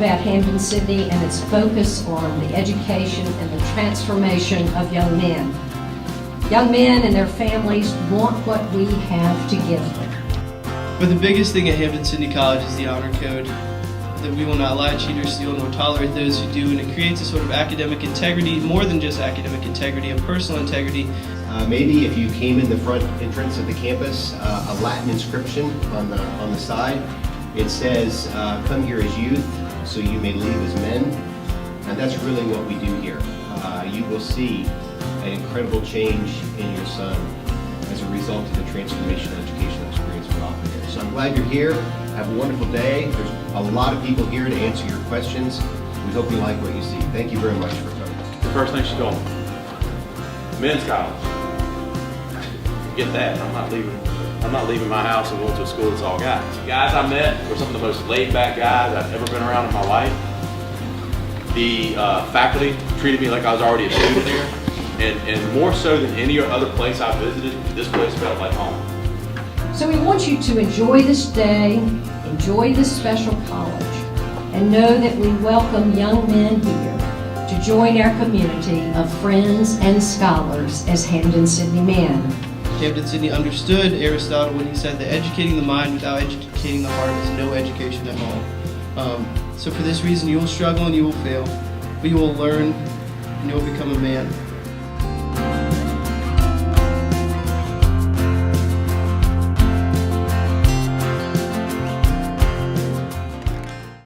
about Hampden-Sydney and its focus on the education and the transformation of young men. Young men and their families want what we have to give them. But the biggest thing at Hampden-Sydney College is the honor code. That we will not lie, cheat, or steal, nor tolerate those who do, and it creates a sort of academic integrity, more than just academic integrity, a personal integrity. Maybe if you came in the front entrance of the campus, a Latin inscription on the side. It says, "Come here as youth, so you may leave as men." And that's really what we do here. You will see an incredible change in your son as a result of the transformational educational experience we offer here. So I'm glad you're here. Have a wonderful day. There's a lot of people here to answer your questions. We hope you like what you see. Thank you very much for coming. The first thing she told me, men's college. Get that. I'm not leaving my house and going to a school that's all guys. The guys I met were some of the most laid-back guys I've ever been around in my life. The faculty treated me like I was already a student there, and more so than any other place I visited, this place felt like home. So we want you to enjoy this day, enjoy this special college, and know that we welcome young men here to join our community of friends and scholars as Hampden-Sydney men. Hampden-Sydney understood Aristotle when he said that educating the mind without educating the heart is no education at all. So for this reason, you will struggle and you will fail, but you will learn and you will become a man.